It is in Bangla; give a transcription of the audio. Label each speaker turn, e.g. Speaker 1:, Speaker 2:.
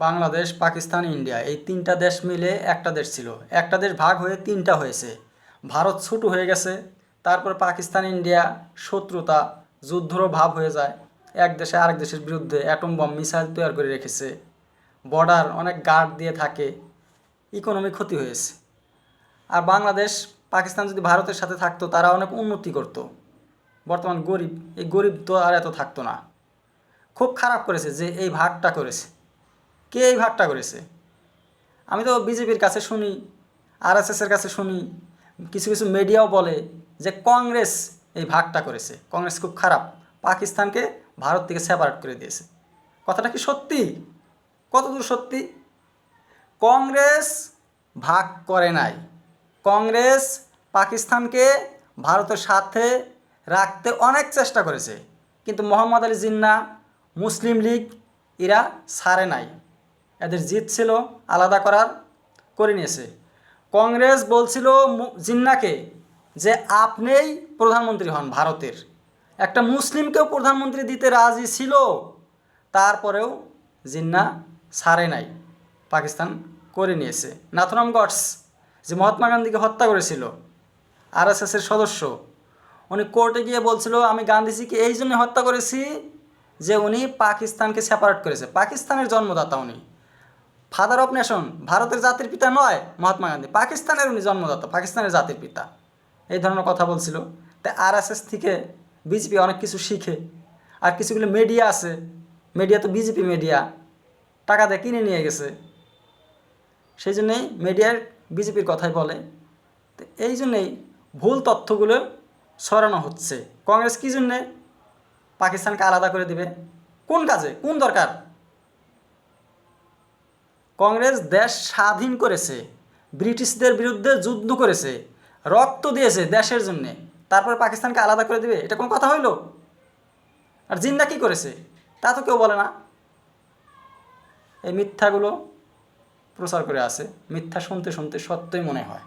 Speaker 1: বাংলাদেশ, পাকিস্তান, ইন্ডিয়া এই তিনটা দেশ মিলে একটা দেশ ছিল। একটা দেশ ভাগ হয়ে তিনটা হয়েছে। ভারত ছোট হয়ে গেছে, তারপর পাকিস্তান ইন্ডিয়া শত্রুতা, যুদ্ধরও ভাব হয়ে যায়। এক দেশে আরেক দেশের বিরুদ্ধে অ্যাটম বম মিসাইল তৈরি করে রেখেছে, বর্ডার অনেক গার্ড দিয়ে থাকে, ইকোনমি ক্ষতি হয়েছে। আর বাংলাদেশ পাকিস্তান যদি ভারতের সাথে থাকতো তারা অনেক উন্নতি করত। বর্তমান গরিব, এই গরিব তো আর এত থাকতো না। খুব খারাপ করেছে যে এই ভাগটা করেছে। কে এই ভাগটা করেছে? আমি তো বিজেপির কাছে শুনি, আরএসএসের কাছে শুনি, কিছু কিছু মিডিয়াও বলে যে কংগ্রেস এই ভাগটা করেছে। কংগ্রেস খুব খারাপ, পাকিস্তানকে ভারত থেকে সেপারেট করে দিয়েছে। কথাটা কি সত্যি? কতদূর সত্যি? কংগ্রেস ভাগ করে নাই। কংগ্রেস পাকিস্তানকে ভারতের সাথে রাখতে অনেক চেষ্টা করেছে, কিন্তু মোহাম্মদ আলী জিন্নাহ, মুসলিম লীগ এরা ছাড়ে নাই। এদের জিত ছিল আলাদা করে নিয়েছে। কংগ্রেস বলছিল জিন্নাহকে যে আপনিই প্রধানমন্ত্রী হন ভারতের। একটা মুসলিমকেও প্রধানমন্ত্রী দিতে রাজি ছিল, তারপরেও জিন্নাহ ছাড়ে নাই, পাকিস্তান করে নিয়েছে। নাথুরাম গডস যে মহাত্মা গান্ধীকে হত্যা করেছিল, আরএসএসের সদস্য, উনি কোর্টে গিয়ে বলছিল আমি গান্ধীজিকে এই জন্য হত্যা করেছি যে উনি পাকিস্তানকে সেপারেট করেছে। পাকিস্তানের জন্মদাতা উনি, ফাদার অফ নেশন। ভারতের জাতির পিতা নয় মহাত্মা গান্ধী, পাকিস্তানের উনি জন্মদাতা, পাকিস্তানের জাতির পিতা। এই ধরনের কথা বলছিল। তাই আরএসএস থেকে বিজেপি অনেক কিছু শিখে। আর কিছুগুলো মিডিয়া আছে, মিডিয়া তো বিজেপি মিডিয়া, টাকা দিয়ে কিনে নিয়ে গেছে, সেই জন্যেই মিডিয়ার বিজেপির কথাই বলে। তো এই জন্যেই ভুল তথ্যগুলো ছড়ানো হচ্ছে। কংগ্রেস কী জন্যে পাকিস্তানকে আলাদা করে দিবে? কোন কাজে, কোন দরকার? কংগ্রেস দেশ স্বাধীন করেছে, ব্রিটিশদের বিরুদ্ধে যুদ্ধ করেছে, রক্ত দিয়েছে দেশের জন্যে, তারপর পাকিস্তানকে আলাদা করে দিবে? এটা কোন কথা হইল? আর জিন্নাহ কী করেছে তা তো কেউ বলে না। এই মিথ্যাগুলো প্রচার করে আছে, মিথ্যা শুনতে শুনতে সত্যই মনে হয়।